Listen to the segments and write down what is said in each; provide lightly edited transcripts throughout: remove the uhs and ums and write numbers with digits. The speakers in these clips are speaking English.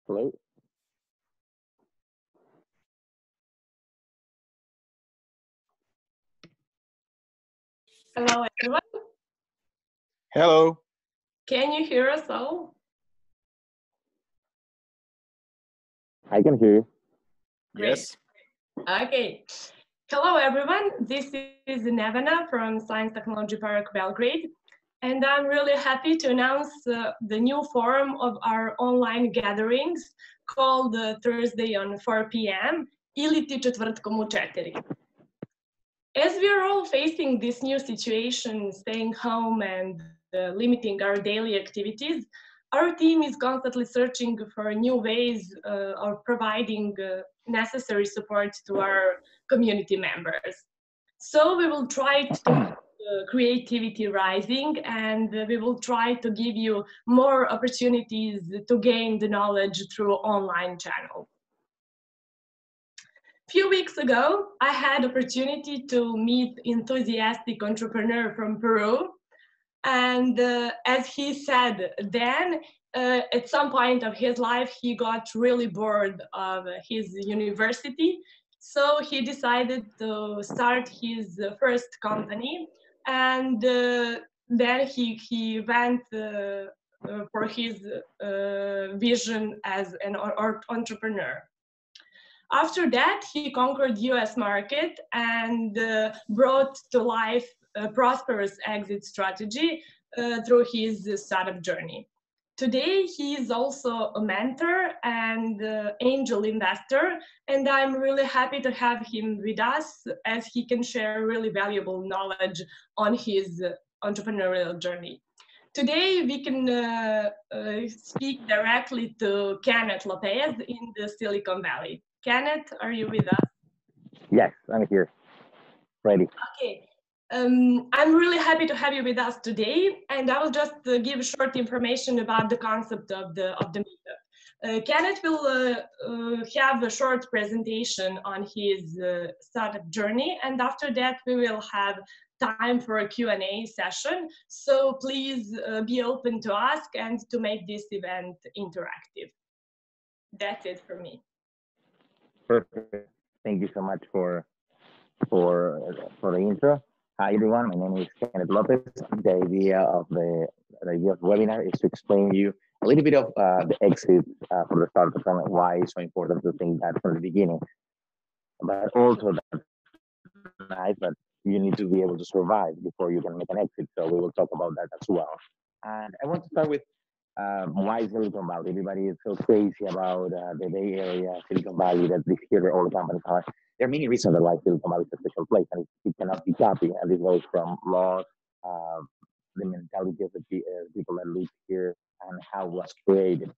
Hello. Hello, everyone. Hello. Can you hear us all? I can hear you. Great. Yes. Okay. Hello, everyone. This is Nevena from Science Technology Park, Belgrade. And I'm really happy to announce the new forum of our online gatherings called Thursday on 4 p.m. Iliti Četvrtkom u četiri. As we are all facing this new situation, staying home and limiting our daily activities, our team is constantly searching for new ways of providing necessary support to our community members. So we will try to creativity rising, and we will try to give you more opportunities to gain the knowledge through online channels. Few weeks ago, I had opportunity to meet enthusiastic entrepreneur from Peru. And as he said then, at some point of his life, he got really bored of his university. So he decided to start his first company. And then he went for his vision as an entrepreneur. After that, he conquered US market and brought to life a prosperous exit strategy through his startup journey. Today, he is also a mentor and angel investor, and I'm really happy to have him with us as he can share really valuable knowledge on his entrepreneurial journey. Today, we can speak directly to Keneth Lopeza in the Silicon Valley. Keneth, are you with us? Yes, I'm here. Ready. Okay. I'm really happy to have you with us today, and I will just give short information about the concept of the meetup. Keneth will have a short presentation on his startup journey, and after that we will have time for a Q&A session. So please be open to ask and to make this event interactive. That's it for me. Perfect. Thank you so much for the intro. Hi everyone, my name is Kenneth Lopez. The idea of the webinar is to explain to you a little bit of the exit for the startup and why it's so important to think that from the beginning. But also that's nice, but you need to be able to survive before you can make an exit. So we will talk about that as well. And I want to start with why Silicon Valley. Everybody is so crazy about the Bay Area, Silicon Valley, that this here all the companies are. There are many reasons why Silicon Valley is a special place, and it cannot be copied. And this goes from laws, the mentality of the people that live here, and how it was created.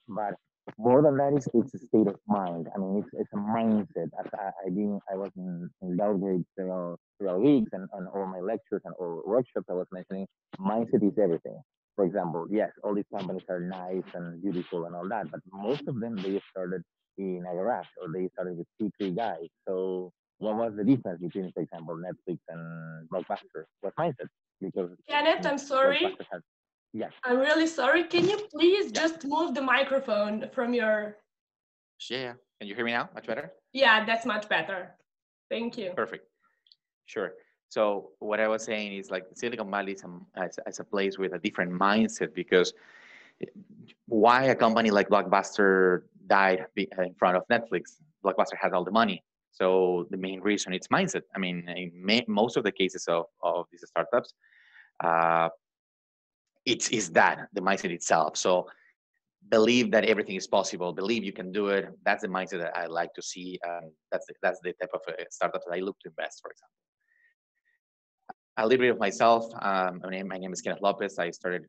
But more than that, it's a state of mind. I mean, it's a mindset. I was in Belgrade several weeks, and on all my lectures and all workshops, I was mentioning mindset is everything. For example, yes, all these companies are nice and beautiful and all that, but most of them, they started in a garage, or they started with 2-3 guys. So what was the difference between, for example, Netflix and Blockbuster? What mindset? Because Keneth, I'm sorry. Yes. I'm really sorry. Can you please just move the microphone from your... Yeah. Can you hear me now? Much better? Yeah, that's much better. Thank you. Perfect. Sure. So what I was saying is like Silicon Valley is a place with a different mindset, because why a company like Blockbuster died in front of Netflix? Blockbuster had all the money. So the main reason it's mindset. I mean, in most of the cases of these startups, it's that, the mindset itself. So believe that everything is possible, believe you can do it. That's the mindset that I like to see. That's the type of startups that I look to invest, for example. A little bit of myself. My name is Kenneth Lopez. I started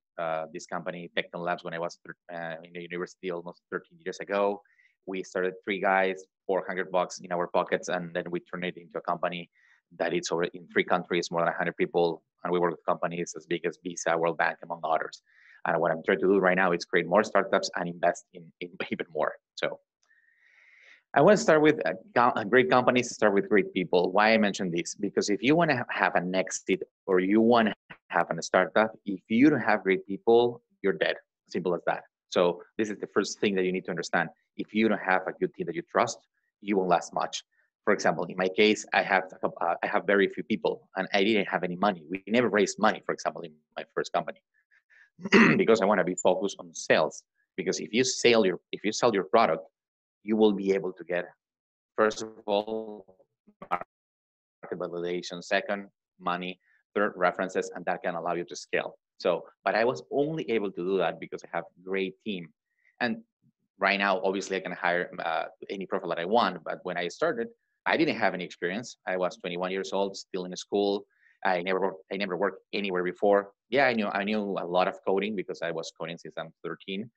this company, Tektons Labs, when I was in the university almost 13 years ago. We started 3 guys, $400 in our pockets, and then we turned it into a company that it's over in 3 countries, more than 100 people, and we work with companies as big as Visa, World Bank, among others. And what I'm trying to do right now is create more startups and invest in even more. So I want to start with great companies, start with great people. Why I mentioned this? Because if you want to have an exit, or you want to have a startup, if you don't have great people, you're dead. Simple as that. So this is the first thing that you need to understand. If you don't have a good team that you trust, you won't last much. For example, in my case, I have very few people, and I didn't have any money. We never raised money, for example, in my first company, because I want to be focused on sales. Because if you sell your product, you will be able to get, first of all, market validation, second, money, third, references, and that can allow you to scale. So, but I was only able to do that because I have a great team. And right now, obviously, I can hire any profile that I want. But when I started, I didn't have any experience. I was 21 years old, still in school. I never worked anywhere before. Yeah, I knew a lot of coding because I was coding since I'm 13.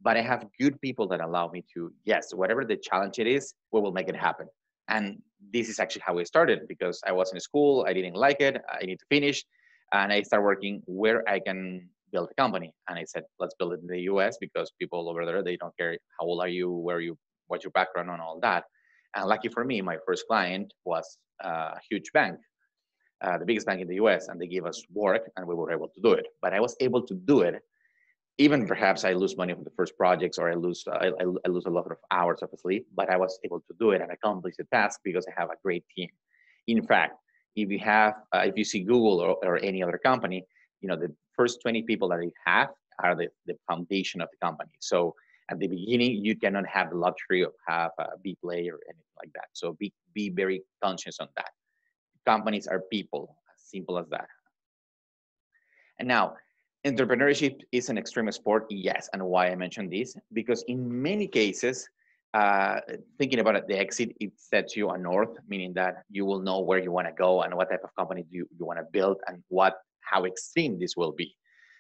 But I have good people that allow me to, yes, whatever the challenge it is, we will make it happen. And this is actually how we started, because I was in school, I didn't like it, I need to finish, and I started working where I can build a company. And I said, let's build it in the US, because people over there, they don't care how old are you, where are you, what's your background, and all that. And lucky for me, my first client was a huge bank, the biggest bank in the US, and they gave us work and we were able to do it. But I was able to do it. Even perhaps I lose money from the first projects, or I lose a lot of hours of sleep, but I was able to do it and accomplish the task because I have a great team. In fact, if you see Google or any other company, the first 20 people that they have are the foundation of the company. So at the beginning, you cannot have the luxury of have a B play or anything like that. So be very conscious on that. Companies are people, as simple as that. And now, entrepreneurship is an extreme sport, yes. And why I mentioned this? Because in many cases, thinking about it, the exit, it sets you a north, meaning that you will know where you want to go and what type of company you want to build and how extreme this will be.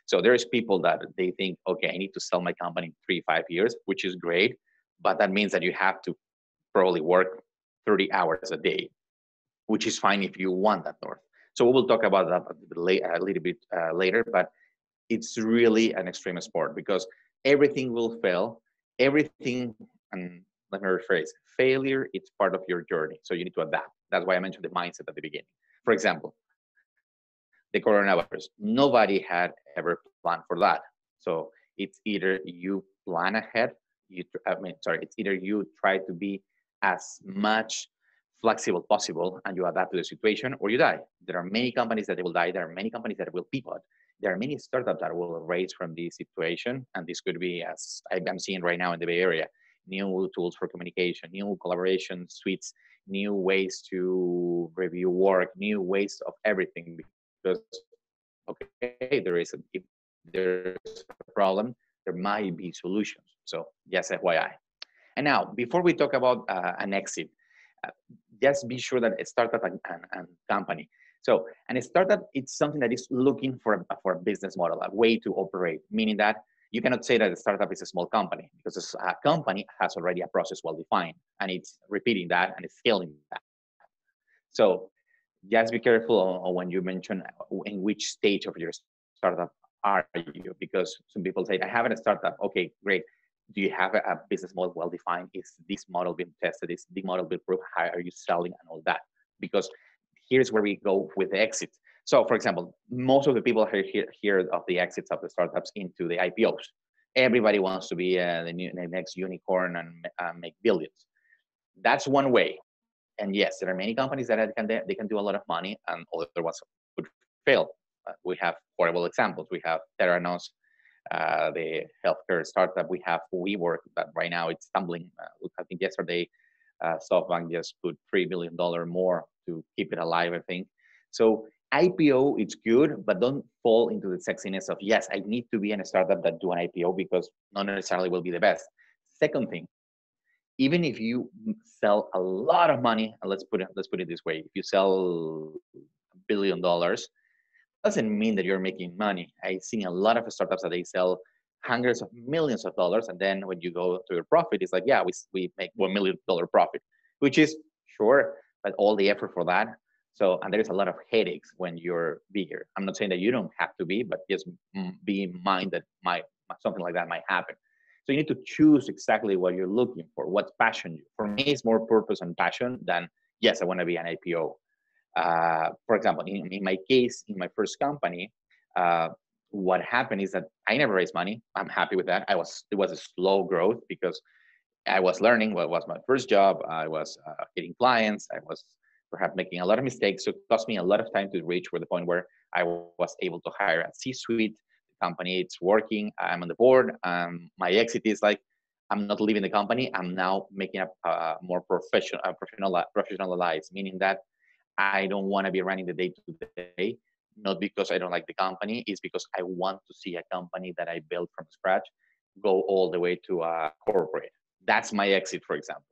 So there's people that they think, okay, I need to sell my company in 3-5 years, which is great, but that means that you have to probably work 30 hours a day, which is fine if you want that north. So we will talk about that a little bit later, but it's really an extreme sport because everything will fail. Everything, and let me rephrase, failure, it's part of your journey. So you need to adapt. That's why I mentioned the mindset at the beginning. For example, the coronavirus, nobody had ever planned for that. So it's either you plan ahead, it's either you try to be as much flexible possible and you adapt to the situation, or you die. There are many companies that will die. There are many companies that will pivot. There are many startups that will raise from this situation. And this could be, as I'm seeing right now in the Bay Area, new tools for communication, new collaboration suites, new ways to review work, new ways of everything. Because, okay, if there's a problem, there might be solutions. So yes, FYI. And now, before we talk about an exit, just be sure that a startup and company. So, and a startup, it's something that is looking for a business model, a way to operate, meaning that you cannot say that a startup is a small company, because a company has already a process well defined and it's repeating that and it's scaling that. So just be careful on when you mention in which stage of your startup are you, because some people say, I have a startup. Okay, great. Do you have a business model well defined? Is this model being tested? Is the model being proved? How are you selling and all that? Because here's where we go with the exit. So, for example, most of the people hear of the exits of the startups into the IPOs. Everybody wants to be the next unicorn and make billions. That's one way. And yes, there are many companies that they can do a lot of money, and other ones would fail. We have horrible examples. We have Theranos, the healthcare startup. We have WeWork, that right now it's tumbling. I think yesterday, SoftBank just put $3 billion more to keep it alive, I think. So IPO, it's good, but don't fall into the sexiness of, yes, I need to be in a startup that do an IPO, because not necessarily will be the best. Second thing, even if you sell a lot of money, and let's put it this way, if you sell $1 billion, doesn't mean that you're making money. I've seen a lot of startups that they sell hundreds of millions of dollars, and then when you go to your profit, it's like, yeah, we make $1 million profit, which is sure, but all the effort for that. So, and there is a lot of headaches when you're bigger. I'm not saying that you don't have to be, but just be in mind that something like that might happen. So you need to choose exactly what you're looking for, what's passion you. For me, it's more purpose and passion than, yes, I want to be an IPO. For example, in my case, in my first company, what happened is that I never raised money. I'm happy with that. It was a slow growth because I was learning. What was my first job? I was getting clients. I was perhaps making a lot of mistakes. So it cost me a lot of time to reach the point where I was able to hire a C-suite. The company, it's working. I'm on the board. My exit is like, I'm not leaving the company. I'm now making a more professionalized, meaning that I don't want to be running the day-to-day, not because I don't like the company. It's because I want to see a company that I built from scratch go all the way to a corporate. That's my exit, for example.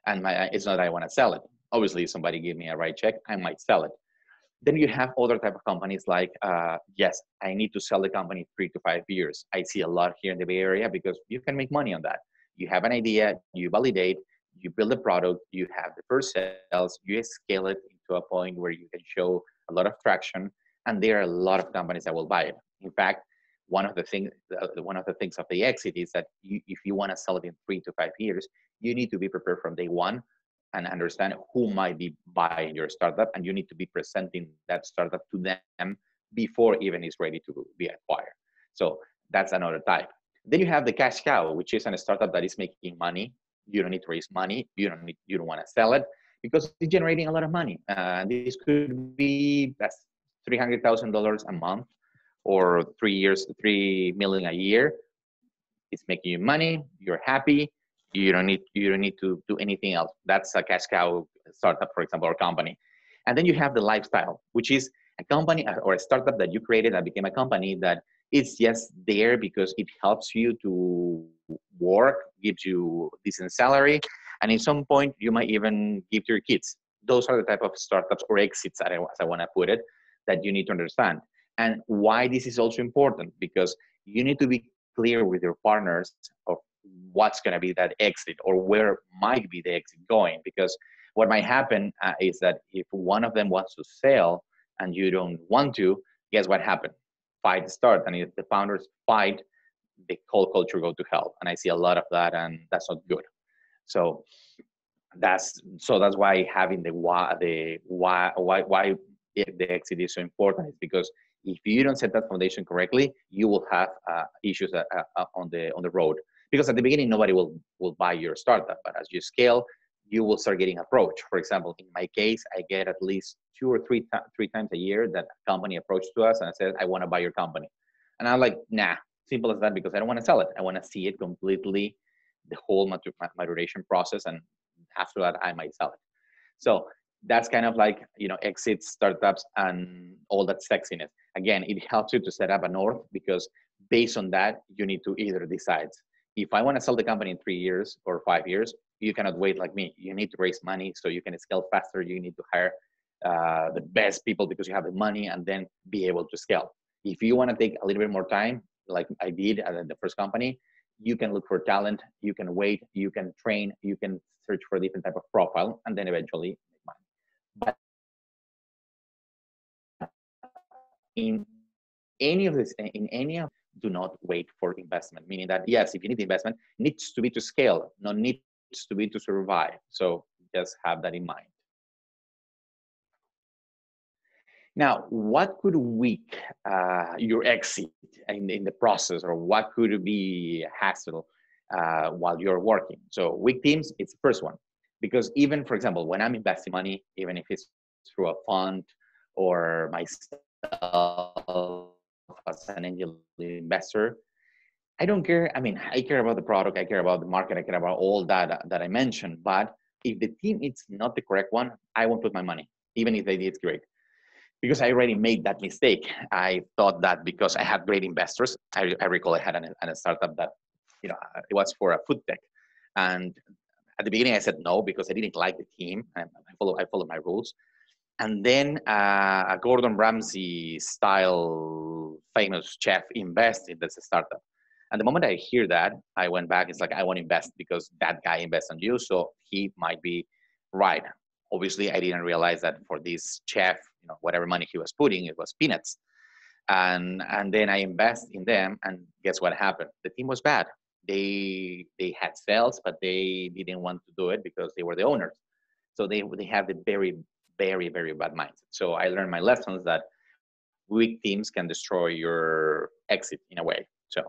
And it's not that I want to sell it. Obviously, if somebody give me a right check, I might sell it. Then you have other type of companies like, yes, I need to sell the company 3 to 5 years. I see a lot here in the Bay Area because you can make money on that. You have an idea, you validate, you build a product, you have the first sales, you scale it into a point where you can show a lot of traction, and there are a lot of companies that will buy it. In fact, one of the things of the exit is that if you want to sell it in 3 to 5 years, you need to be prepared from day one and understand who might be buying your startup, and you need to be presenting that startup to them before even it's ready to be acquired. So that's another type. Then you have the cash cow, which is a startup that is making money. You don't need to raise money. You don't want to sell it because it's generating a lot of money. This could be that's $300,000 a month or 3 years, 3 million a year. It's making you money. You're happy. You don't need to do anything else. That's a cash cow startup, for example, or company. And then you have the lifestyle, which is a company or a startup that you created that became a company that it's just there because it helps you to work, gives you decent salary, and at some point you might even give to your kids. Those are the type of startups or exits, as I want to put it, that you need to understand. And why this is also important, because you need to be clear with your partners of what's going to be that exit or where might be the exit going. Because what might happen is that if one of them wants to sell and you don't want to, guess what happened? Fight start. And if the founders fight, the whole culture go to hell. And I see a lot of that, and that's not good. So that's why having the why the exit is so important, is because if you don't set that foundation correctly, you will have issues on the road. Because at the beginning, nobody will buy your startup, but as you scale, you will start getting approached. For example, in my case, I get at least 2 or 3 times a year that a company approached to us and said, I want to buy your company. And I'm like, nah, simple as that, because I don't want to sell it. I want to see it completely, the whole maturation process, and after that, I might sell it. So that's kind of like, exits, startups, and all that sexiness. Again, it helps you to set up a north, because based on that, you need to either decide, if I want to sell the company in 3 years or 5 years, you cannot wait like me. You need to raise money so you can scale faster. You need to hire the best people because you have the money, and then be able to scale. If you want to take a little bit more time, like I did at the first company, you can look for talent, you can wait, you can train, you can search for a different type of profile, and then eventually make money. But in any of this, do not wait for investment, meaning that, yes, if you need the investment, it needs to be to scale, not needs to be to survive. So just have that in mind. Now, what could weak your exit in the process, or what could be a hassle while you're working? So weak teams, it's the first one. Because even, for example, when I'm investing money, even if it's through a fund or myself as an angel investor, I don't care. I mean, I care about the product, I care about the market, I care about all that I mentioned. But if the team is not the correct one, I won't put my money, even if the idea is great. Because I already made that mistake. I thought that because I had great investors, I recall I had a startup that, it was for a food tech. And at the beginning I said no, because I didn't like the team. I followed my rules. And then a Gordon Ramsay style famous chef invested in this startup. And the moment I hear that, I went back. It's like, I want to invest because that guy invests on you, so he might be right. Obviously, I didn't realize that for this chef, whatever money he was putting, it was peanuts. And then I invest in them, and guess what happened? The team was bad. They had sales, but they didn't want to do it because they were the owners. So they have the very, very, very bad mindset. So I learned my lessons that weak teams can destroy your exit in a way. So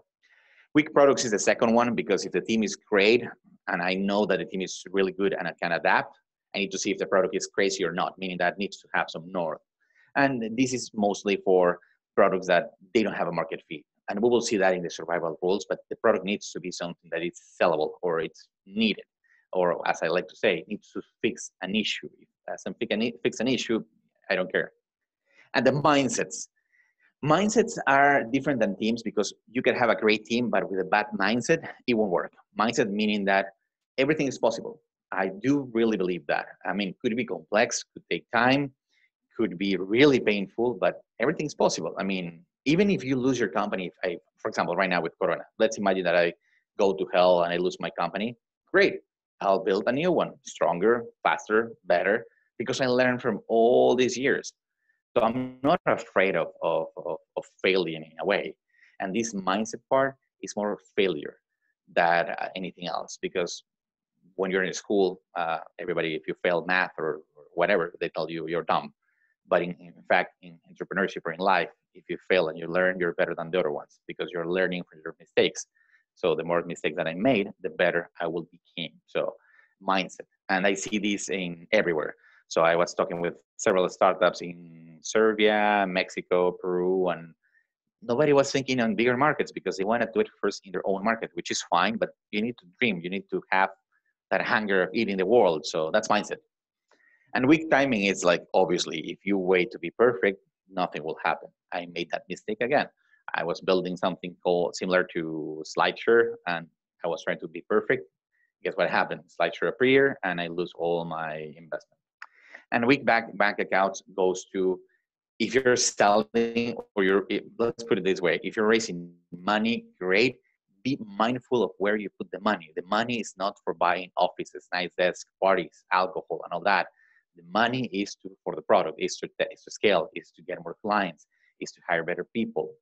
weak products is the second one, because if the team is great and I know that the team is really good and I can adapt, I need to see if the product is crazy or not, meaning that it needs to have some north. And this is mostly for products that they don't have a market fit. And we will see that in the survival rules, but the product needs to be something that is sellable or it's needed. Or as I like to say, it needs to fix an issue. If it doesn't fix an issue, I don't care. And the mindsets. Mindsets are different than teams, because you can have a great team, but with a bad mindset, it won't work. Mindset meaning that everything is possible. I do really believe that. I mean, could be complex, could take time, could be really painful, but everything's possible. I mean, even if you lose your company, for example, right now with Corona, let's imagine that I go to hell and I lose my company. Great. I'll build a new one, stronger, faster, better, because I learned from all these years. So I'm not afraid of failing in a way. And this mindset part is more failure than anything else, because when you're in school, everybody, if you fail math or whatever, they tell you you're dumb. But in fact, in entrepreneurship or in life, if you fail and you learn, you're better than the other ones, because you're learning from your mistakes. So the more mistakes that I made, the better I will become. So mindset. And I see this in everywhere. So I was talking with several startups in Serbia, Mexico, Peru, and nobody was thinking on bigger markets because they want to do it first in their own market, which is fine, but you need to dream. You need to have that hunger of eating the world. So that's mindset. And weak timing is like, obviously, if you wait to be perfect, nothing will happen. I made that mistake again. I was building something called similar to SlideShare, and I was trying to be perfect. Guess what happened? SlideShare appear, and I lose all my investment. And weak bank accounts goes to, if you're selling or let's put it this way, if you're raising money, great. Be mindful of where you put the money. The money is not for buying offices, nice desks, parties, alcohol, and all that. The money is for the product, is to scale, is to get more clients, is to hire better people.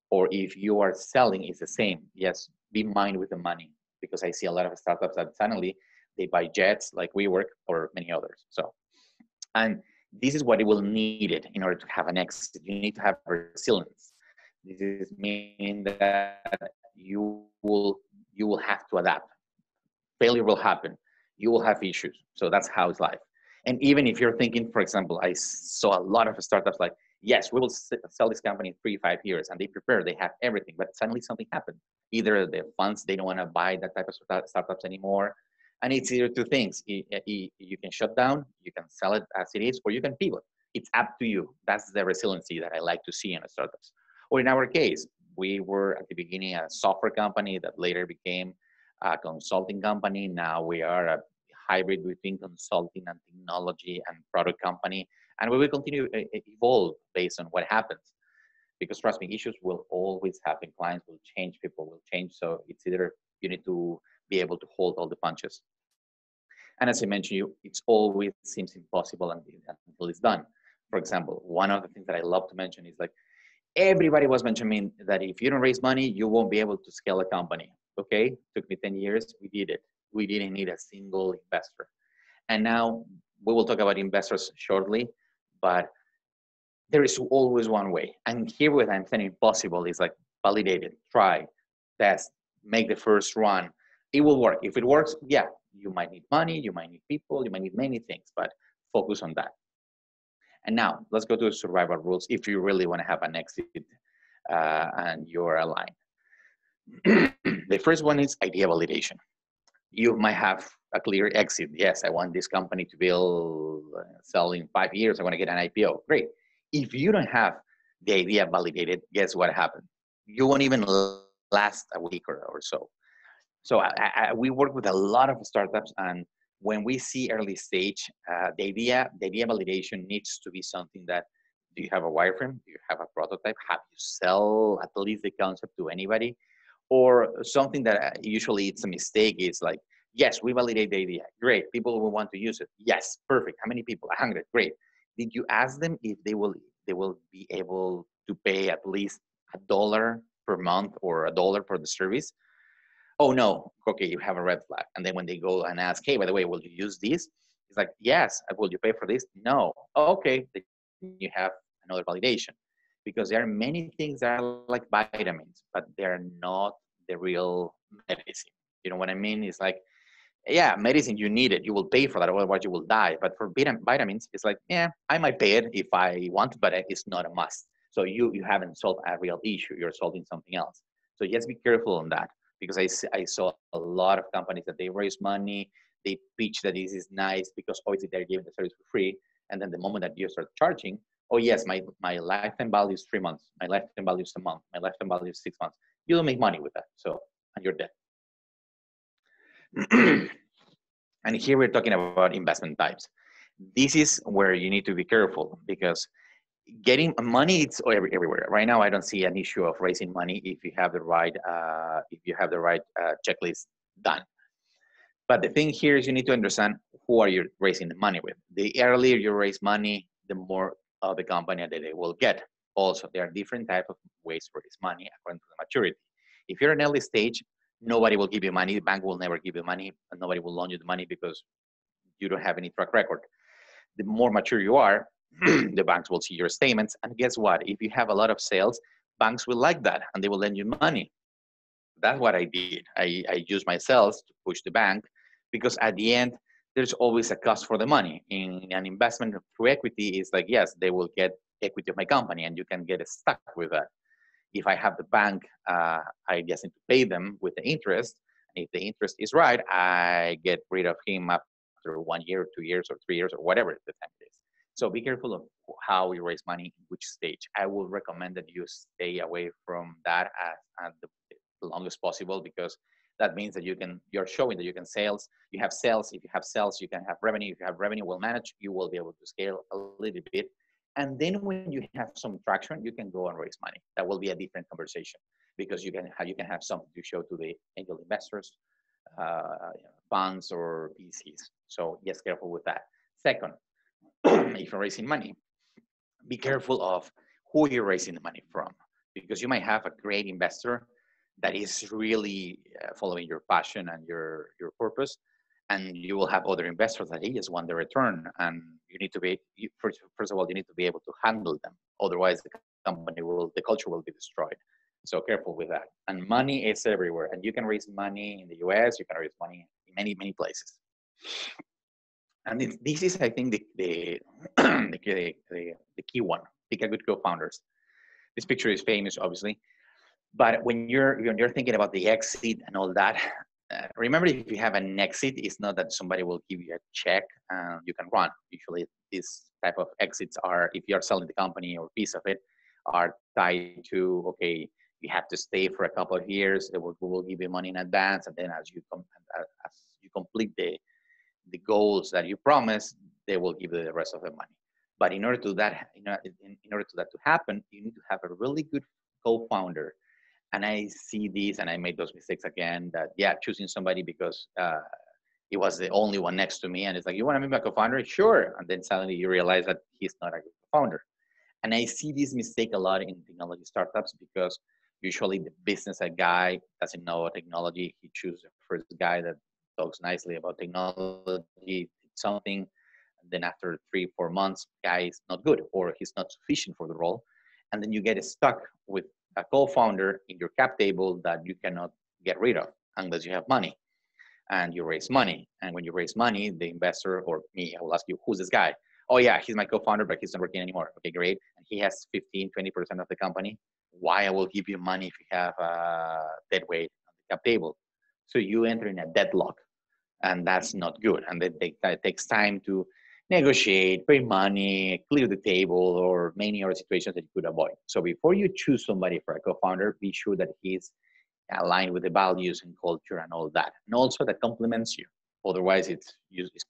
Or if you are selling, it's the same. Yes, be mindful with the money, because I see a lot of startups that suddenly they buy jets like WeWork or many others. So, and this is what it will need it in order to have an exit. You need to have resilience. This is meaning that you will have to adapt. Failure will happen. You will have issues. So that's how it's life. And even if you're thinking, for example, I saw a lot of startups like, yes, we will sell this company in 3-5 years, and they prepare, they have everything, but suddenly something happened. Either the funds, they don't want to buy that type of startups anymore. And it's either two things. You can shut down, you can sell it as it is, or you can pivot. It's up to you. That's the resiliency that I like to see in startups. Or in our case, we were at the beginning a software company that later became a consulting company. Now we are a hybrid between consulting and technology and product company. And we will continue to evolve based on what happens. Because trust me, issues will always happen. Clients will change, people will change. So it's either you need to be able to hold all the punches. And as I mentioned, it always seems impossible until it's done. For example, one of the things that I love to mention is like, everybody was mentioning that if you don't raise money, you won't be able to scale a company. Okay, took me 10 years, we did it. We didn't need a single investor. And now we will talk about investors shortly, but there is always one way. And here what I'm saying impossible is like validate it, try, test, make the first run. It will work. If it works, yeah, you might need money, you might need people, you might need many things, but focus on that. And now let's go to the survival rules if you really want to have an exit and you're aligned. The first one is idea validation. You might have a clear exit. Yes, I want this company to sell in 5 years. I want to get an IPO. Great. If you don't have the idea validated, guess what happened? You won't even last a week or so. So we work with a lot of startups, and when we see early stage, the idea validation needs to be something that, do you have a wireframe? Do you have a prototype? Have you sell at least the concept to anybody? Or something that usually it's a mistake is like, yes, we validate the idea. Great. People will want to use it. Yes, perfect. How many people? 100. Great. Did you ask them if they will be able to pay at least $1 per month or $1 for the service? Oh no. Okay, you have a red flag. And then when they go and ask, hey, by the way, will you use this? It's like, yes. Will you pay for this? No. Okay. Then you have another validation. because there are many things that are like vitamins, but they're not the real medicine. You know what I mean? It's like, yeah, medicine, you need it. You will pay for that, otherwise you will die. But for vitamins, it's like, yeah, I might pay it if I want, but it's not a must. So you haven't solved a real issue. You're solving something else. So just be careful on that, because I saw a lot of companies that they raise money, they pitch that this is nice because obviously they're giving the service for free. And then the moment that you start charging, oh yes, my lifetime value is 3 months. My lifetime value is a month. My lifetime value is 6 months. You don't make money with that. So, and you're dead. And here we're talking about investment types. This is where you need to be careful, because getting money, it's everywhere. Right now, I don't see an issue of raising money if you have the right checklist done. But the thing here is you need to understand who are you raising the money with. The earlier you raise money, the more of the company that they will get. Also, there are different types of ways to raise money according to the maturity. If you're an early stage, nobody will give you money. The bank will never give you money, and nobody will loan you the money because you don't have any track record. The more mature you are, the banks will see your statements. And guess what? If you have a lot of sales, banks will like that and they will lend you money. That's what I did. I used my sales to push the bank, because at the end, there's always a cost for the money. In an investment through equity, is like, yes, they will get equity of my company and you can get stuck with that. If I have the bank, I just need to pay them with the interest. And if the interest is right, I get rid of him after 1 year, 2 years, or 3 years, or whatever the time it is. So be careful of how you raise money, in which stage. I would recommend that you stay away from that at the longest possible, because that means that you're showing that you can sales. You have sales. If you have sales, you can have revenue. If you have revenue well managed, you will be able to scale a little bit. And then when you have some traction, you can go and raise money. That will be a different conversation, because you can have something to show to the angel investors, funds, or VCs. So just careful with that. Second, if you're raising money, be careful of who you're raising the money from, because you might have a great investor that is really following your passion and your purpose, and you will have other investors that they just want the return, and you need to be, first of all, you need to be able to handle them. Otherwise, the culture will be destroyed. So careful with that. And money is everywhere, and you can raise money in the US, you can raise money in many, many places. And this is, I think, the key one. Pick a good co-founders. This picture is famous, obviously, but when you're thinking about the exit and all that, remember, if you have an exit, it's not that somebody will give you a check and you can run. Usually, this type of exits are, if you're selling the company or a piece of it, are tied to, okay, you have to stay for a couple of years. We will give you money in advance, and then as you complete the goals that you promised, they will give you the rest of the money. But in order to that, in order to that to happen, you need to have a really good co-founder. And I see these, and I made those mistakes again. That choosing somebody because he was the only one next to me, and it's like, you want to be my co-founder? Sure. And then suddenly you realize that he's not a good co-founder. And I see this mistake a lot in technology startups, because usually the business guy doesn't know technology. He chooses the first guy that talks nicely about technology, something, and then after 3-4 months, guy is not good, or he's not sufficient for the role. And then you get stuck with a co-founder in your cap table that you cannot get rid of unless you have money. And you raise money. And when you raise money, the investor, or me, I will ask you, who's this guy? Oh yeah, he's my co-founder, but he's not working anymore. Okay, great. And he has 15-20% of the company. Why I will give you money if you have a dead weight on the cap table? So you enter in a deadlock, and that's not good. And then it takes time to negotiate, pay money, clear the table, or many other situations that you could avoid. So before you choose somebody for a co-founder, be sure that he's aligned with the values and culture and all that, and also that complements you. Otherwise, it's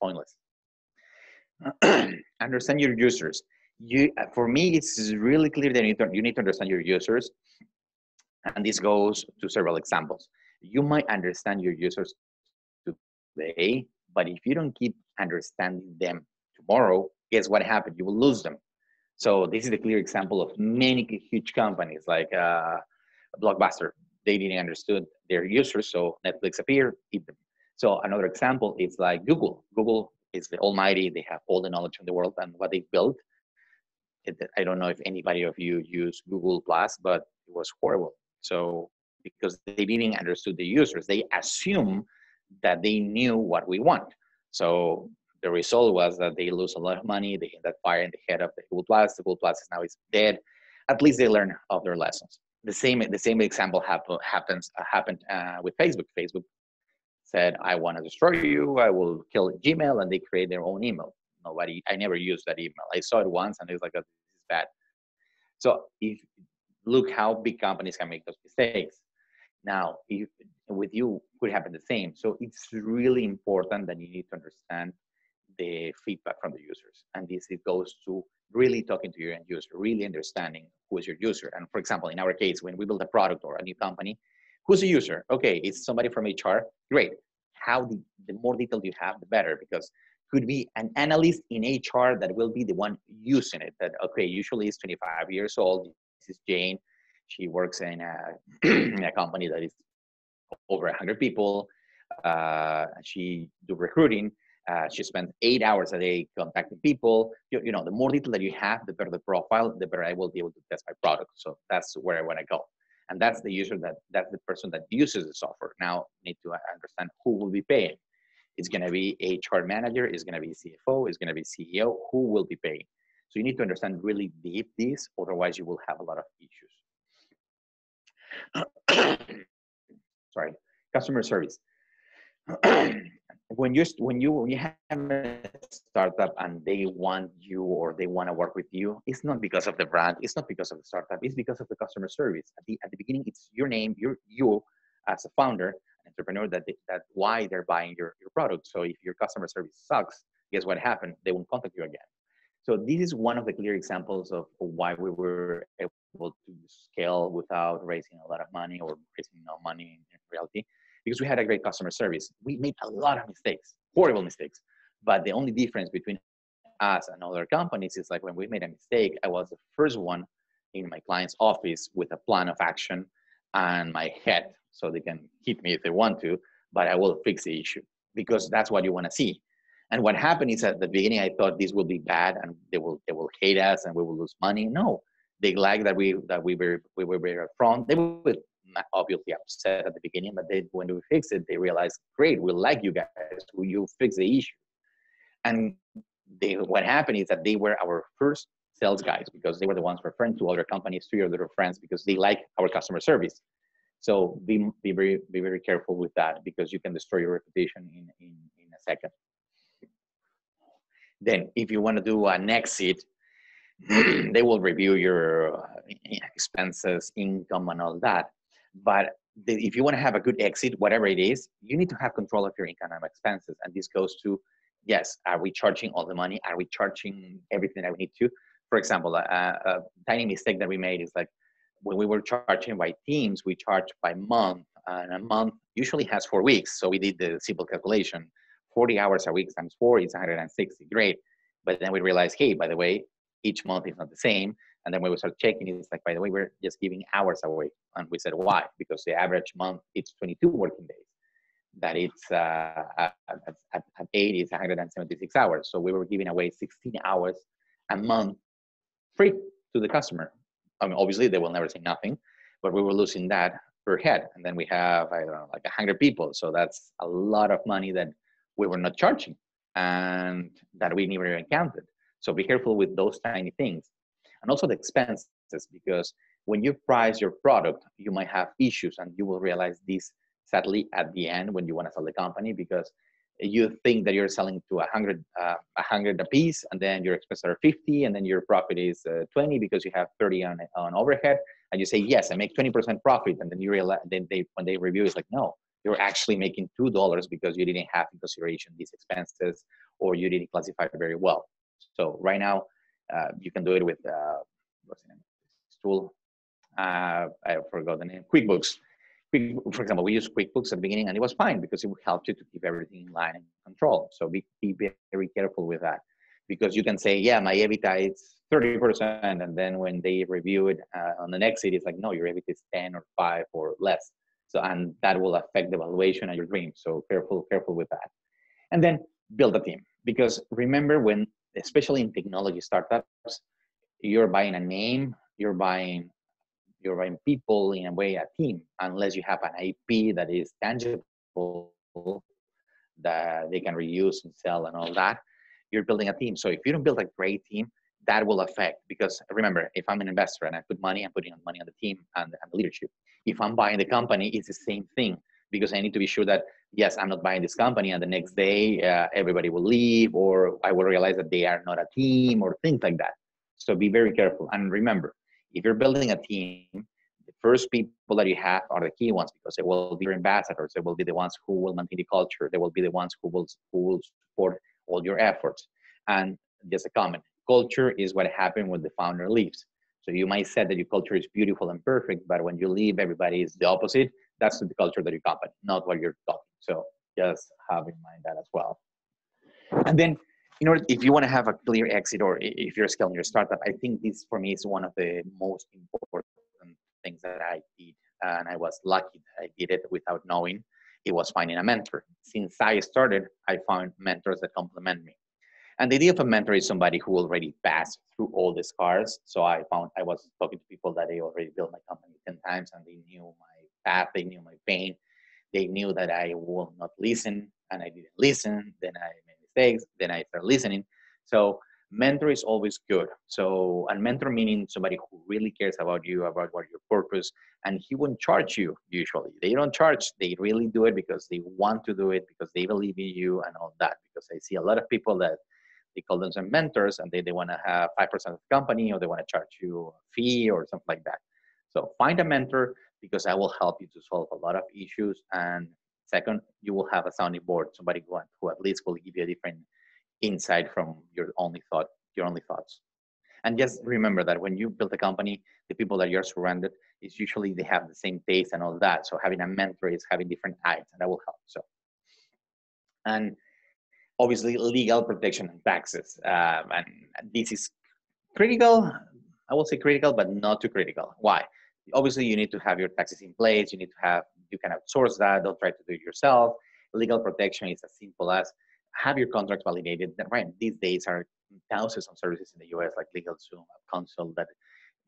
pointless. Understand your users. For me, it's really clear that you need to understand your users, and this goes to several examples. You might understand your users today, but if you don't keep understanding them tomorrow, guess what happened? You will lose them. So this is a clear example of many huge companies like Blockbuster. They didn't understand their users, so Netflix appeared, eat them. So another example is like Google. Google is the almighty. They have all the knowledge in the world, and what they built I don't know if anybody of you use Google Plus, but it was horrible. So because they didn't understand the users, they assume that they knew what we want. So the result was that they lose a lot of money. They end up firing the head of the Google Plus. The Google Plus is now dead. At least they learn of their lessons. The same example happened with Facebook. Facebook said, I want to destroy you. I will kill Gmail, and they create their own email. I never used that email. I saw it once and it was like, oh, this is bad. So if look how big companies can make those mistakes. Now, if with you could happen the same. So it's really important that you need to understand the feedback from the users. And it goes to really talking to your end user, really understanding who is your user. And for example, in our case, when we build a product or a new company, who's the user? Okay, it's somebody from HR. Great. How the more detail you have, the better, because could be an analyst in HR that will be the one using it. That, okay, usually is 25 years old. This is Jane. She works in a company that is over 100 people. She do recruiting. She spends 8 hours a day contacting people. You know, the more detail that you have, the better the profile, the better I will be able to test my product. So that's where I want to go. And that's the user, that's the person that uses the software. Now need to understand who will be paying. It's going to be HR manager, it's going to be CFO, it's going to be CEO, who will be paying. So you need to understand really deep this, otherwise you will have a lot of issues. Sorry, customer service. When you have a startup and they want you or they want to work with you, it's not because of the brand, it's not because of the startup, it's because of the customer service. At the beginning, it's your name, you as a founder, entrepreneur, that why they're buying your product. So if your customer service sucks, guess what happened? They won't contact you again. So this is one of the clear examples of why we were able to scale without raising a lot of money or raising no money in reality, because we had a great customer service. We made a lot of mistakes, horrible mistakes. But the only difference between us and other companies is like when we made a mistake, I was the first one in my client's office with a plan of action and my head, so they can hit me if they want to, but I will fix the issue, because that's what you want to see. And what happened is at the beginning, I thought this will be bad and they will hate us and we will lose money. No, they like that we were very upfront. They were obviously upset at the beginning, but when we fixed it, they realized, great, we like you guys. Will you fix the issue? And what happened is that they were our first sales guys, because they were the ones referring to other companies, to other friends, because they like our customer service. So be very careful with that, because you can destroy your reputation in a second. Then if you want to do an exit, they will review your expenses, income, and all that. But if you want to have a good exit, whatever it is, you need to have control of your income and expenses. And this goes to, yes, are we charging all the money? Are we charging everything that we need to? For example, a tiny mistake that we made is like, when we were charging by teams, we charge by month, and a month usually has 4 weeks. So we did the simple calculation, 40 hours a week times 4 is 160, great. But then we realized, hey, by the way, each month is not the same. And then when we start checking, it's like, by the way, we're just giving hours away. And we said, why? Because the average month, it's 22 working days. That it's at 8, it's 176 hours. So we were giving away 16 hours a month free to the customer. I mean, obviously they will never say nothing, but we were losing that per head. And then we have, I don't know, like 100 people. So that's a lot of money that we were not charging and that we never even counted. So be careful with those tiny things. And also the expenses, because when you price your product, you might have issues, and you will realize this sadly at the end when you want to sell the company, because you think that you're selling to 100 a piece, and then your expenses are 50, and then your profit is 20 because you have 30 on overhead, and you say, yes, I make 20% profit, and then you realize, then when they review, it's like, no, you're actually making $2 because you didn't have in consideration these expenses, or you didn't classify it very well. So right now, you can do it with what's the name? This tool. I forgot the name. QuickBooks. For example, we used QuickBooks at the beginning, and it was fine because it would help you to keep everything in line and control. So be very careful with that, because you can say, yeah, my EBITDA is 30%, and then when they review it on the next exit, it's like, no, your EBITDA is 10 or 5 or less. So, and that will affect the valuation and your dream. So careful with that. And then build a team, because remember, when, especially in technology startups, you're buying a name, you're buying people, in a way, a team, unless you have an IP that is tangible, that they can reuse and sell and all that. You're building a team. So if you don't build a great team, that will affect, because remember, if I'm an investor and I put money, I'm putting money on the team and the leadership. If I'm buying the company, it's the same thing, because I need to be sure that, yes, I'm not buying this company and the next day everybody will leave, or I will realize that they are not a team, or things like that. So be very careful. And remember, if you're building a team, the first people that you have are the key ones, because they will be your ambassadors. They will be the ones who will maintain the culture. They will be the ones who will support all your efforts. And just a comment, culture is what happened when the founder leaves. So you might say that your culture is beautiful and perfect, but when you leave, everybody is the opposite. That's the culture of your company, not what you're talking. So just have in mind that as well. And then, if you want to have a clear exit, or if you're scaling your startup, I think this for me is one of the most important things that I did. And I was lucky that I did it without knowing. It was finding a mentor. Since I started, I found mentors that complement me. And the idea of a mentor is somebody who already passed through all the scars. So I was talking to people that they already built my company 10 times, and they knew my path, they knew my pain. They knew that I will not listen, and I didn't listen. Then I made mistakes. Then I started listening. So mentor is always good. So a mentor meaning somebody who really cares about you, about what your purpose, and he won't charge you usually. They don't charge. They really do it because they want to do it, because they believe in you and all that. Because I see a lot of people that they call themselves mentors, and they want to have 5% of the company, or they want to charge you a fee or something like that. So find a mentor, because I will help you to solve a lot of issues. And second, you will have a sounding board, somebody who at least will give you a different insight from your only thoughts. And just remember that when you build a company, the people that you're surrounded is usually they have the same taste and all that. So having a mentor is having different eyes, and that will help. So, and obviously legal protection and taxes. And this is critical. I will say critical, but not too critical. Why? Obviously, you need to have your taxes in place. You can outsource that. Don't try to do it yourself. Legal protection is as simple as have your contract validated. Right, these days are thousands of services in the US, like LegalZoom, Consult, that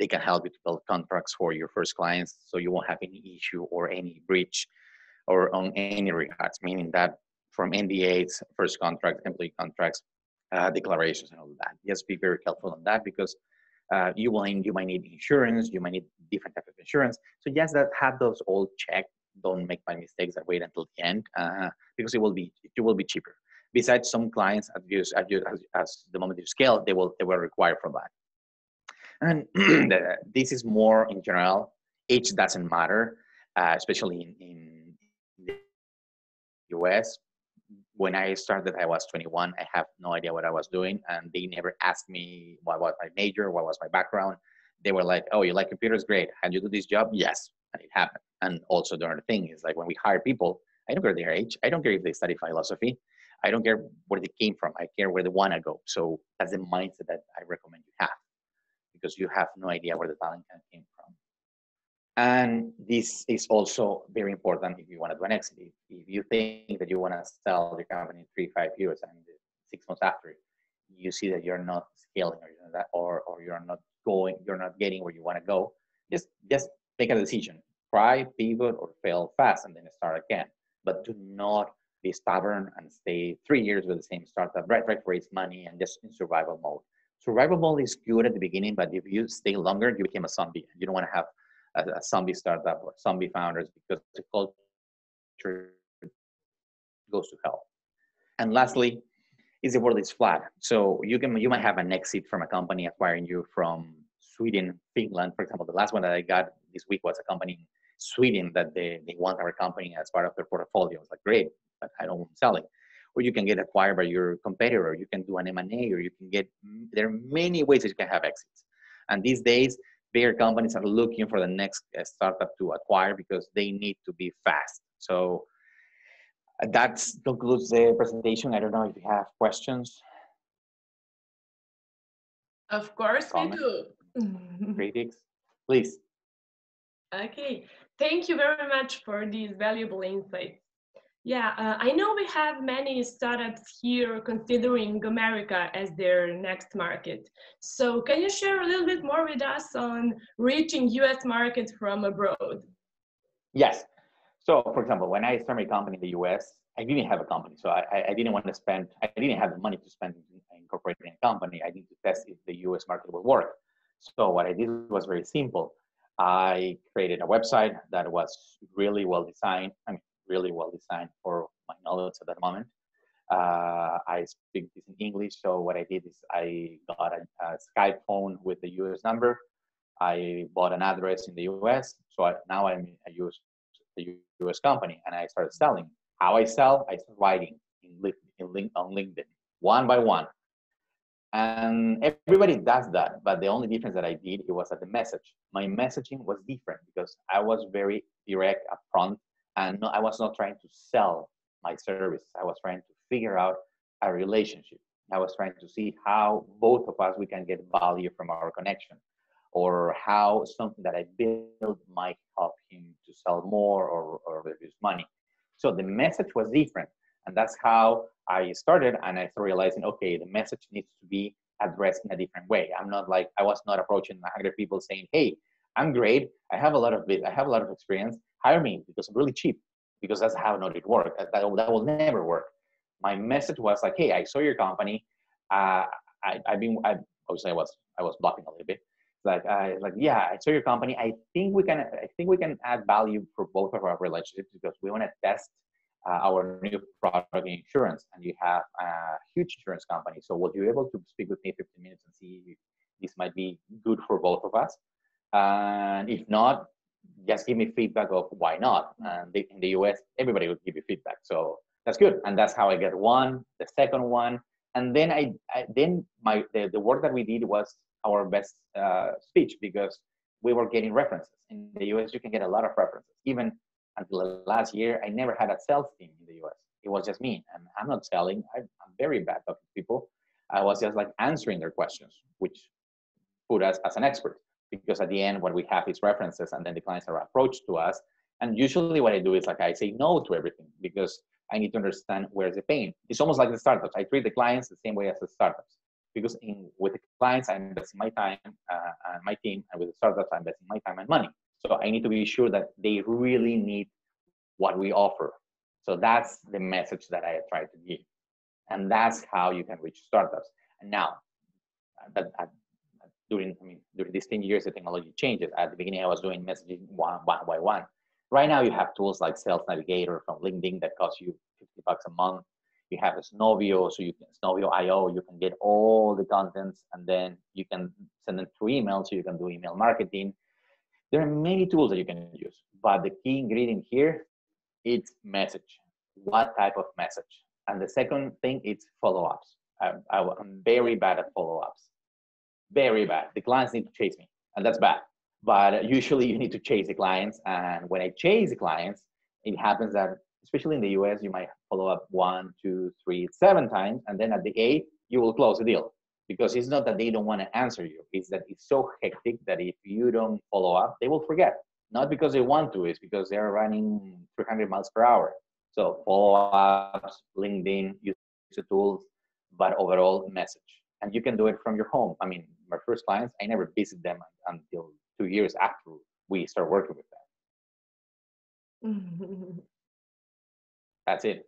they can help you to build contracts for your first clients, so you won't have any issue or any breach or on any regards, meaning that from NDAs, first contracts, employee contracts, declarations, and all of that. Just be very careful on that, because you might need insurance, you might need different type of insurance. So just have those all checked. Don't make my mistakes and wait until the end, because it will be cheaper. Besides, some clients, as the moment you scale, they will require for that. And this is more in general. Age doesn't matter, especially in the US. When I started, I was 21. I have no idea what I was doing, and they never asked me what was my major, what was my background. They were like, "Oh, you like computers? Great. Can you do this job?" Yes, and it happened. And also the other thing is, like, when we hire people, I don't care their age. I don't care if they study philosophy. I don't care where they came from. I care where they want to go. So that's the mindset that I recommend you have, because you have no idea where the talent came from. And this is also very important if you want to do an exit. If you think that you want to sell your company in 3-5 years, and 6 months after, you see that you're not scaling, or you're not getting where you want to go, just take a decision. Try, pivot, or fail fast, and then start again. But do not be stubborn and stay 3 years with the same startup, right, raise money, and just in survival mode. Survival mode is good at the beginning, but if you stay longer, you become a zombie. You don't want to have a zombie startup or zombie founders, because the culture goes to hell. And lastly, is the world is flat. So you might have an exit from a company acquiring you from Sweden, Finland. For example, the last one that I got this week was a company in Sweden that they want our company as part of their portfolio. It's like, great, but I don't want to sell it. Or you can get acquired by your competitor. You can do an M&A, or there are many ways that you can have exits. And these days, bigger companies are looking for the next startup to acquire, because they need to be fast. So that concludes the presentation. I don't know if you have questions. Of course we do. Critics, please. Okay, thank you very much for these valuable insights. Yeah, I know we have many startups here considering America as their next market. So can you share a little bit more with us on reaching US markets from abroad? Yes. So, for example, when I started my company in the US, I didn't have a company. So I didn't want to spend, I didn't have the money to spend incorporating a company. I need to test if the US market would work. So what I did was very simple. I created a website that was really well designed. I mean, really well designed for my knowledge at that moment. I speak this in English. So what I did is I got a Skype phone with the US number. I bought an address in the US. So now I'm a the US company, and I started selling. How I sell, I started writing on LinkedIn, one by one. And everybody does that, but the only difference that I did, it was at the message. My messaging was different because I was very direct upfront, and I was not trying to sell my services. I was trying to figure out a relationship. I was trying to see how both of us, we can get value from our connection, or how something that I built might help him to sell more or reduce money. So the message was different. And that's how I started. And I started realizing, okay, the message needs to be addressed in a different way. I was not approaching 100 people saying, hey, I'm great. I have a lot of experience. Hire me because I'm really cheap, because that's how not it works. That will never work. My message was like, hey, I saw your company. Obviously I was bluffing a little bit. Yeah, I saw your company. I think we can add value for both of our relationships because we want to test our new product in insurance, and you have a huge insurance company. So will you be able to speak with me 15 minutes and see if this might be good for both of us? And if not, just give me feedback of why not. And in the US, everybody will give you feedback. So that's good. And that's how I get one, the second one. And then the work that we did was our best speech, because we were getting references. In the US, you can get a lot of references. Even until last year, I never had a sales team in the US. It was just me, and I'm not selling. I'm very bad talking to people. I was just like answering their questions, which put us as an expert, because at the end, what we have is references, and then the clients are approached to us. And usually what I do is like, I say no to everything, because I need to understand where's the pain. It's almost like the startups. I treat the clients the same way as the startups, because with the clients, I'm investing my time and my team, and with the startups, I'm investing my time and money. So I need to be sure that they really need what we offer. So that's the message that I try to give. And that's how you can reach startups. And now, during these 10 years, the technology changes. At the beginning, I was doing messaging one by one. Right now, you have tools like Sales Navigator from LinkedIn that cost you $50 a month. You have a Snowvio, so you can Snowvio.io. You can get all the contents, and then you can send them through email, so you can do email marketing. There are many tools that you can use, but the key ingredient here, it's message. What type of message? And the second thing, it's follow-ups. I'm very bad at follow-ups. Very bad. The clients need to chase me, and that's bad. But usually you need to chase the clients. And when I chase the clients, it happens that, especially in the US, you might follow up 1, 2, 3, 7 times. And then at the 8th, you will close the deal. Because it's not that they don't want to answer you. It's that it's so hectic that if you don't follow up, they will forget. Not because they want to, it's because they're running 300 miles per hour. So follow-ups, LinkedIn, use the tools, but overall message. And you can do it from your home. I mean, my first clients, I never visit them until 2 years after we start working with them. That's it.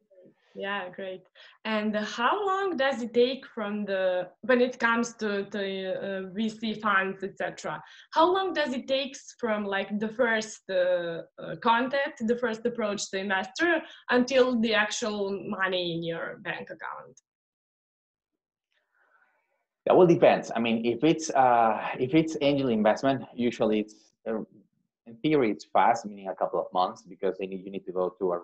Yeah, great. And how long does it take when it comes to VC funds, etc.? How long does it take from like the first contact, the first approach to investor, until the actual money in your bank account? That will depend. I mean, if it's angel investment, usually it's in theory it's fast, meaning a couple of months, because you need to go to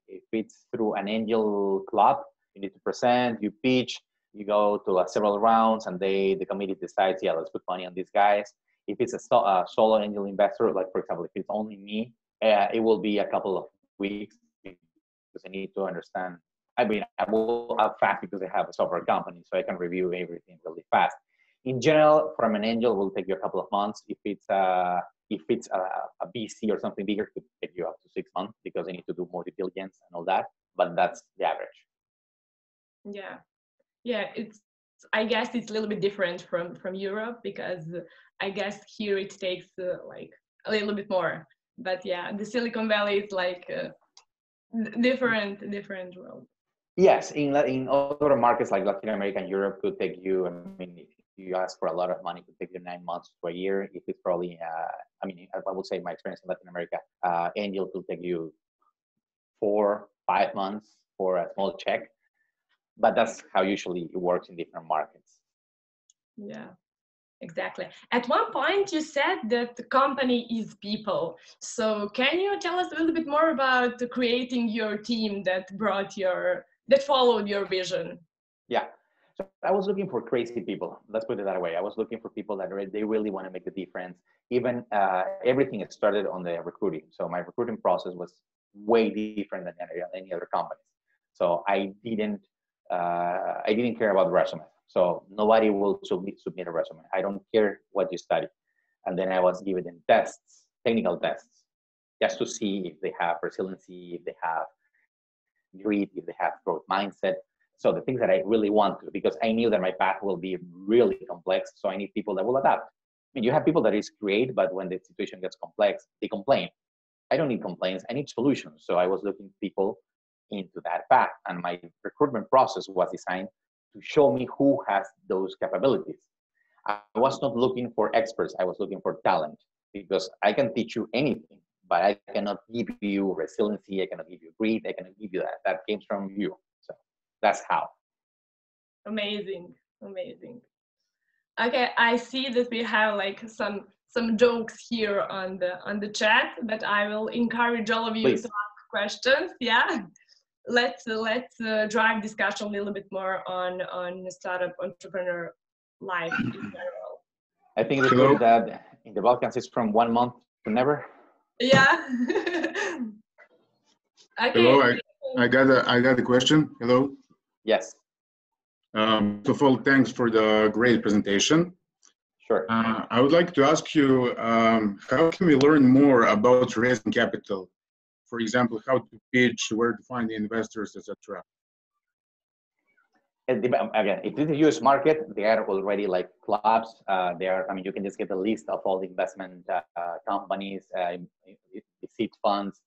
if it's through an angel club, you need to present, you pitch, you go to several rounds, and the committee decides, yeah, let's put money on these guys. If it's a solo angel investor, like for example, if it's only me, it will be a couple of weeks, because I need to understand. I mean, I will up fast because I have a software company, so I can review everything really fast. In general, from an angel, it will take you a couple of months. If it's a VC or something bigger, it could take you up to 6 months, because they need to do more due diligence and all that. but that's the average. Yeah, yeah. I guess it's a little bit different from Europe, because I guess here it takes like a little bit more. But yeah, the Silicon Valley is like different world. Yes, in other markets like Latin America and Europe could take you, I mean, if you ask for a lot of money, it could take you 9 months to a year. If it's probably, I mean, I would say my experience in Latin America, angel could take you 4, 5 months for a small check, but that's how usually it works in different markets. Yeah, exactly. At one point you said that the company is people. So can you tell us a little bit more about creating your team that followed your vision? Yeah. So I was looking for crazy people. Let's put it that way. I was looking for people that they really want to make a difference. Even everything started on the recruiting. So my recruiting process was way different than any other companies. So I didn't care about the resume. So nobody will submit a resume. I don't care what you study. And then I was given them tests, technical tests, just to see if they have resiliency, if they have grit, if they have growth mindset. So the things that I really want to, because I knew that my path will be really complex. So I need people that will adapt. I mean, you have people that is great, but when the situation gets complex, they complain. I don't need complaints. I need solutions. So I was looking people into that path. And my recruitment process was designed to show me who has those capabilities. I was not looking for experts. I was looking for talent, because I can teach you anything, but I cannot give you resiliency. I cannot give you grit. I cannot give you that. That came from you. So that's how. Amazing. Okay, I see that we have like some jokes here on the chat, but I will encourage all of you Please. to ask questions. Yeah, let's drive discussion a little bit more on startup entrepreneur life in general. I think the story that in the Balkans is from 1 month to never. Yeah. Okay. Hello, I got a question. Hello. Yes. First of all, thanks for the great presentation. Sure. I would like to ask you, how can we learn more about raising capital? For example, how to pitch, where to find the investors, etc. Again, if it's a US market, there are already like clubs. I mean, you can just get a list of all the investment companies, seed funds,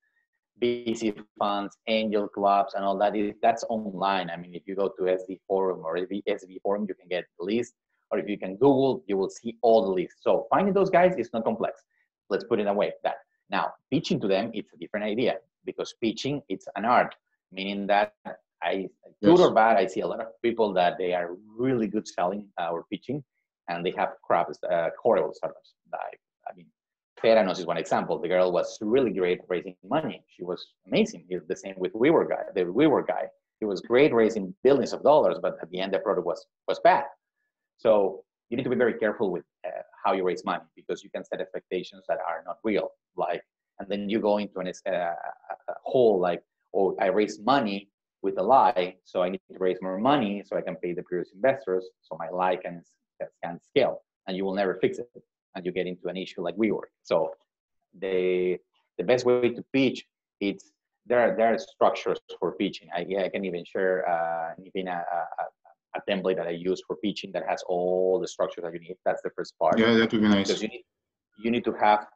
VC funds, angel clubs, and all that. That's online. I mean, if you go to SD Forum or SV Forum, you can get the list. Or if you can Google, you will see all the lists. So finding those guys is not complex. Let's put it away. That now pitching to them, it's a different idea, because pitching, it's an art, meaning that good or bad, I see a lot of people that they are really good selling or pitching, and they have horrible startups. I mean, Theranos is one example. The girl was really great raising money. She was amazing. It's the same with the WeWork guy. He was great raising billions of dollars, but at the end, the product was bad. So you need to be very careful with how you raise money, because you can set expectations that are not real. And then you go into a hole like, oh, I raised money with a lie, so I need to raise more money so I can pay the previous investors, so my lie can scale, and you will never fix it, and you get into an issue like WeWork. So the best way to pitch, there are structures for pitching. I can even share a template that I use for pitching that has all the structures that you need. That's the first part. Yeah, that would be nice. Because you need to have,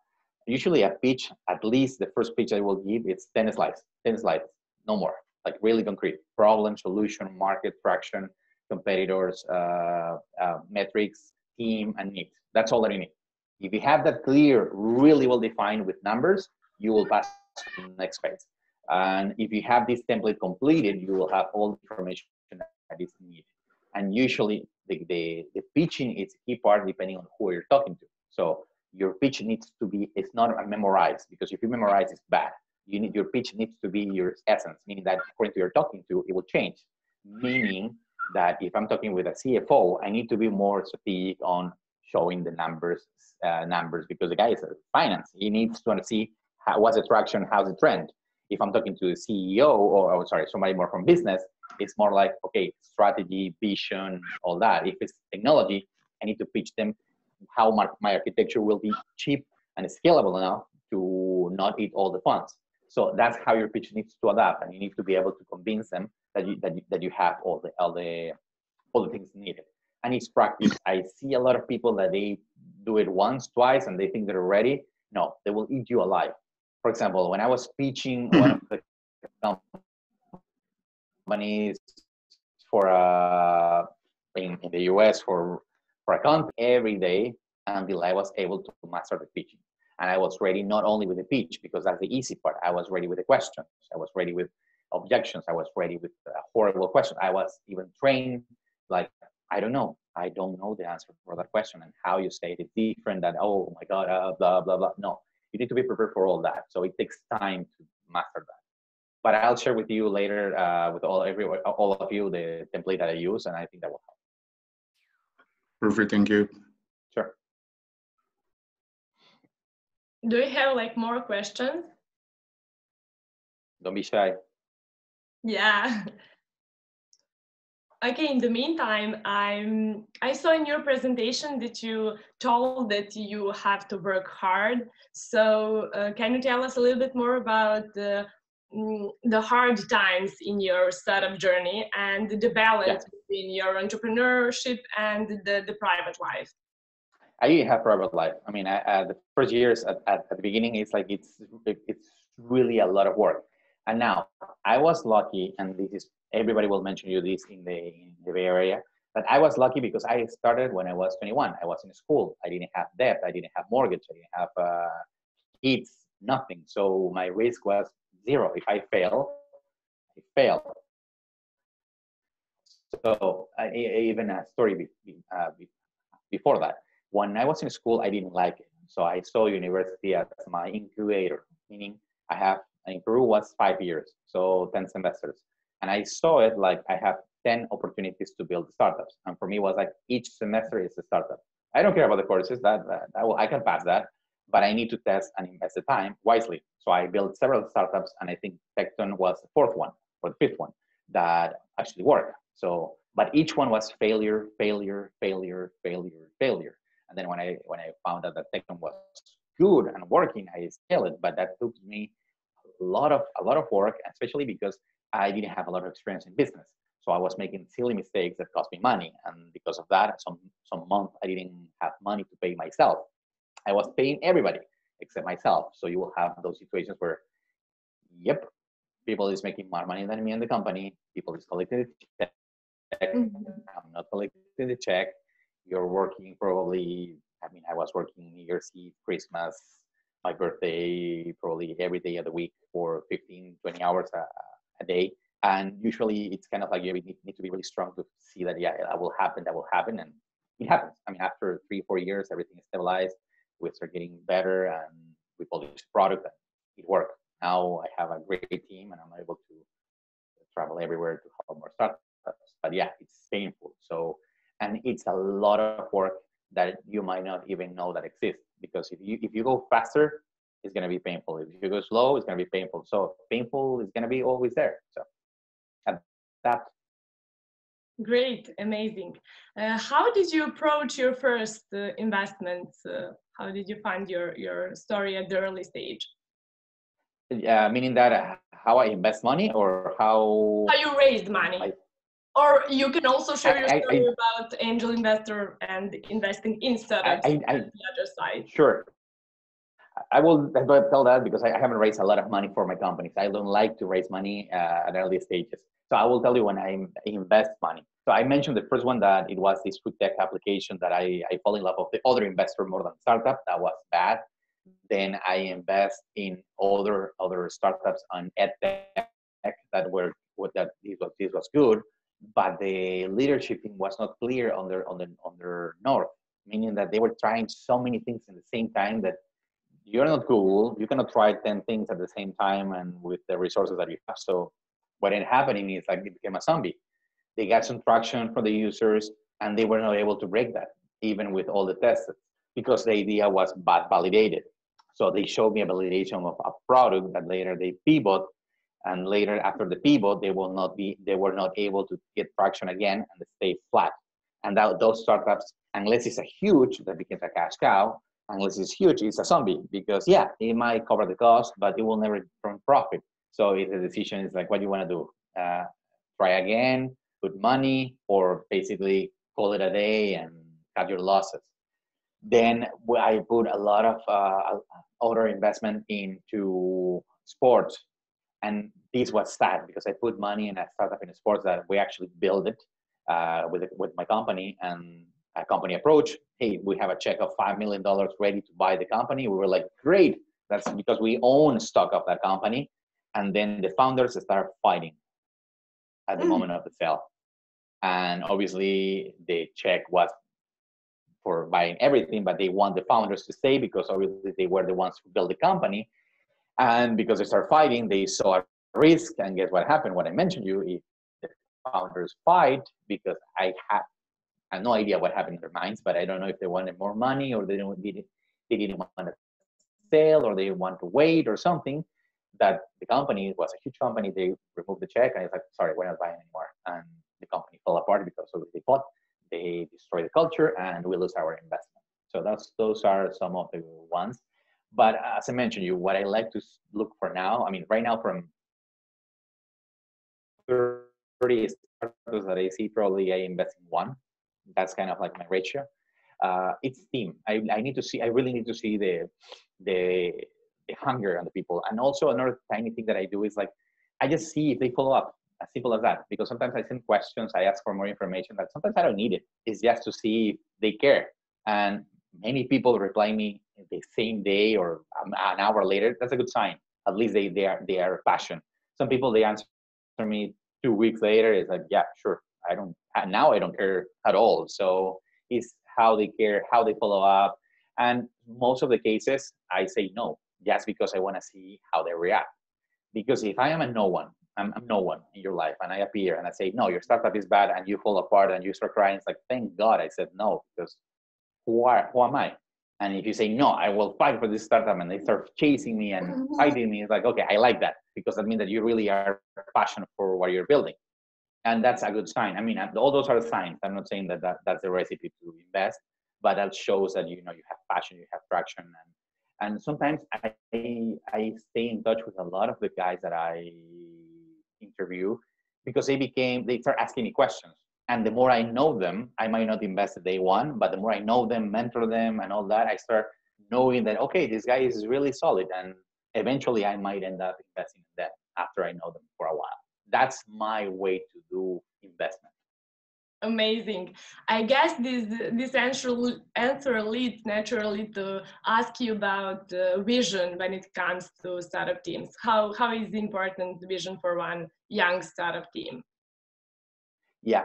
usually a pitch, at least the first pitch I will give, it's 10 slides, no more. Like really concrete: problem, solution, market, traction, competitors, metrics, team, and needs. That's all that you need. If you have that clear, really well defined with numbers, you will pass to the next phase. And if you have this template completed, you will have all the information that is needed. And usually the pitching is a key part depending on who you're talking to. So your pitch needs to be, it's not memorized, because if you memorize, it's bad. Your pitch needs to be your essence, meaning that according to who you're talking to, it will change. Meaning that if I'm talking with a CFO, I need to be more strategic on showing the numbers, because the guy is finance. He needs to see what's the traction, how's the trend. If I'm talking to the CEO or somebody more from business, it's more like, okay, strategy, vision, all that. If it's technology, I need to pitch them how my architecture will be cheap and scalable enough to not eat all the funds. So that's how your pitch needs to adapt, and you need to be able to convince them that you have all the things needed. And it's practice. I see a lot of people that they do it once, twice, and they think they're ready. No, they will eat you alive. For example, when I was pitching one of the companies for in the US for a company every day until I was able to master the pitching. And I was ready not only with the pitch, because that's the easy part. I was ready with the questions. I was ready with objections. I was ready with a horrible question. I was even trained, like, I don't know the answer for that question, and how you say it is different, that, oh my God, blah, blah, blah. No, you need to be prepared for all that. So it takes time to master that. But I'll share with you later with all of you the template that I use, and I think that will help. Perfect, thank you. Sure. Do you have like more questions? Don't be shy. Yeah. Okay, in the meantime, I saw in your presentation that you told that you have to work hard. So can you tell us a little bit more about the hard times in your startup journey and the balance between your entrepreneurship and the private life? I didn't have private life. I mean, the first years at the beginning, it's like it's really a lot of work. And now I was lucky, and this is, everybody will mention you this in the Bay Area, but I was lucky because I started when I was 21. I was in school. I didn't have debt. I didn't have mortgage. I didn't have kids, nothing. So my risk was zero. If I fail, I fail. So even a story before that, when I was in school, I didn't like it. So I saw university as my incubator, meaning I have, in Peru was 5 years, so 10 semesters. And I saw it like I have 10 opportunities to build startups. And for me, it was like each semester is a startup. I don't care about the courses, I can pass that, but I need to test and invest the time wisely. So I built several startups, and I think Tekton was the fourth one or the fifth one that actually worked. So, but each one was failure, failure, failure, failure, failure. And then when I found out that Tekton was good and working, I scaled it. But that took me a lot of work, especially because I didn't have a lot of experience in business. So I was making silly mistakes that cost me money. And because of that, some month I didn't have money to pay myself. I was paying everybody except myself. So you will have those situations where, yep, people is making more money than me in the company. People is collecting the check. I'm not collecting the check. You're working probably, I mean, I was working New Year's Eve, Christmas, my birthday, probably every day of the week for 15, 20 hours a day. And usually it's kind of like you need to be really strong to see that, yeah, that will happen. And it happens. I mean, after 3-4 years, everything is stabilized. We start getting better, and we publish product, and it worked. Now I have a great team, and I'm able to travel everywhere to help more startups. But yeah, it's painful. So, and it's a lot of work that you might not even know that exists, because if you go faster, it's going to be painful. If you go slow, it's going to be painful. So painful is going to be always there. So adapt. Great, amazing. How did you approach your first investments? How did you find your story at the early stage? Meaning that how I invest money, or how you raised money? Or you can also share your story about angel investor and investing in startups on the other side. Sure. I will tell that because I haven't raised a lot of money for my companies. I don't like to raise money at early stages. So I will tell you when I invest money. So I mentioned the first one that it was this food tech application that I fall in love with the other investor more than startup. That was bad. Then I invest in other startups on edtech that this was good, but the leadership team was not clear on their north, meaning that they were trying so many things at the same time that you're not Google. You cannot try 10 things at the same time and with the resources that you have. So what ended up happening is like it became a zombie. They got some traction from the users, and they were not able to break that, even with all the tests, because the idea was bad validated. So they showed me a validation of a product that later they pivot, and later after the pivot, they were not able to get traction again and stay flat. And those startups, unless it's a huge that becomes a cash cow, unless it's huge, it's a zombie, because yeah, it might cover the cost, but it will never turn profit. So it's a decision. It's like, what do you want to do? Try again, put money, or basically call it a day and cut your losses. Then I put a lot of other investment into sports. And this was sad because I put money in a startup in sports that we actually built it with my company, and a company approach. Hey, we have a check of $5 million ready to buy the company. We were like, great. That's because we own stock of that company. And then the founders start fighting at the moment of the sale. And obviously the check was for buying everything, but they want the founders to stay because obviously they were the ones who built the company. And because they start fighting, they saw a risk. And guess what happened? What I mentioned to you, if the founders fight, because I have no idea what happened in their minds, but I don't know if they wanted more money or they didn't want to sell or they want to wait or something, that the company was a huge company. They removed the check and it's like, sorry, we're not buying anymore. And the company fell apart because they fought, they destroyed the culture, and we lose our investment. So those are some of the ones. But as I mentioned you, what I like to look for now, I mean, right now from 30 startups that I see, probably I invest in one. That's kind of like my ratio. It's team. I really need to see the hunger on the people. And also another tiny thing that I do is like, I just see if they follow up, as simple as that. Because sometimes I send questions, I ask for more information, but sometimes I don't need it. It's just to see if they care. And many people reply me the same day or an hour later. That's a good sign. At least they are passionate. Some people, they answer me 2 weeks later. It's like, yeah, sure. I don't care at all. So it's how they care, how they follow up. And most of the cases I say no, just because I want to see how they react. Because if I am I'm no one in your life, and I appear and I say, no, your startup is bad, and you fall apart and you start crying, it's like, thank God I said no, because who am I? And if you say, no, I will fight for this startup, and they start chasing me and fighting me, it's like, okay, I like that, because that means that you really are passionate for what you're building. And that's a good sign. I mean, all those are signs. I'm not saying that's the recipe to invest, but that shows that, you have passion, you have traction. And sometimes I stay in touch with a lot of the guys that I interview, because they start asking me questions. And the more I know them, I might not invest at day one, but the more I know them, mentor them and all that, I start knowing that, okay, this guy is really solid. And eventually I might end up investing in them after I know them for a while. That's my way to do investment. Amazing. I guess this answer leads naturally to ask you about vision when it comes to startup teams. How is important vision for one young startup team? Yeah.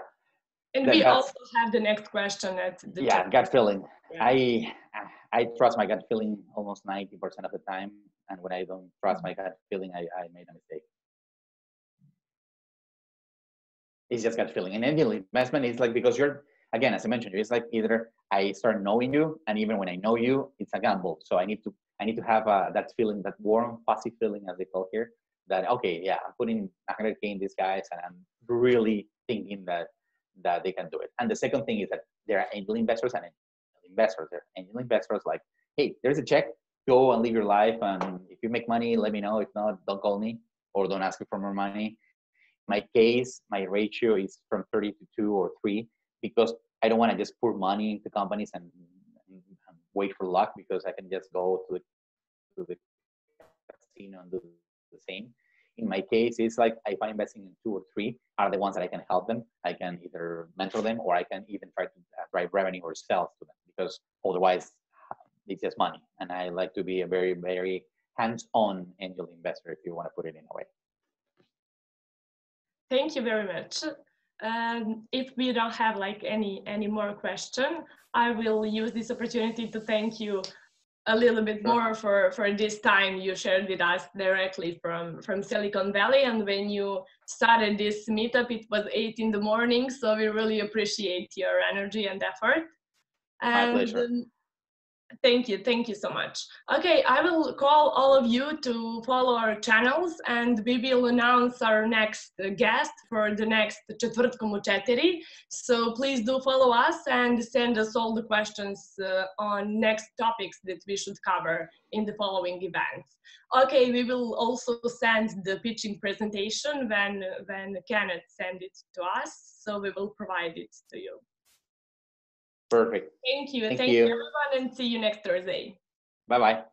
And we also have the next question at the gut feeling. Yeah. I trust my gut feeling almost 90% of the time. And when I don't trust my gut feeling, I made a mistake. It's just gut feeling. And angel investment is like, because you're, again, as I mentioned, it's like either I start knowing you, and even when I know you, it's a gamble. So I need to have that feeling, that warm, fuzzy feeling, as they call here, that, okay, yeah, I'm putting 100K in these guys, and I'm really thinking that they can do it. And the second thing is that there are angel investors and angel investors. There are angel investors like, hey, there's a check, go and live your life. And if you make money, let me know. If not, don't call me or don't ask me for more money. My case, my ratio is from 30 to 2 or 3, because I don't want to just pour money into companies and wait for luck, because I can just go to the casino and do the same. In my case, it's like if I'm investing in 2 or 3 are the ones that I can help them. I can either mentor them, or I can even try to drive revenue or sales to them, because otherwise it's just money. And I like to be a very, very hands-on angel investor, if you want to put it in a way. Thank you very much. If we don't have like any more question, I will use this opportunity to thank you a little bit more for this time you shared with us directly from Silicon Valley. And when you started this meetup, it was 8 in the morning. So we really appreciate your energy and effort. My pleasure. Thank you so much. Okay, I will call all of you to follow our channels, and we will announce our next guest for the next Četvrtkom četiri. So please do follow us and send us all the questions on next topics that we should cover in the following events. Okay, we will also send the pitching presentation when Kenneth sends it to us, so we will provide it to you. Perfect. Thank you. Thank you, everyone, and see you next Thursday. Bye-bye.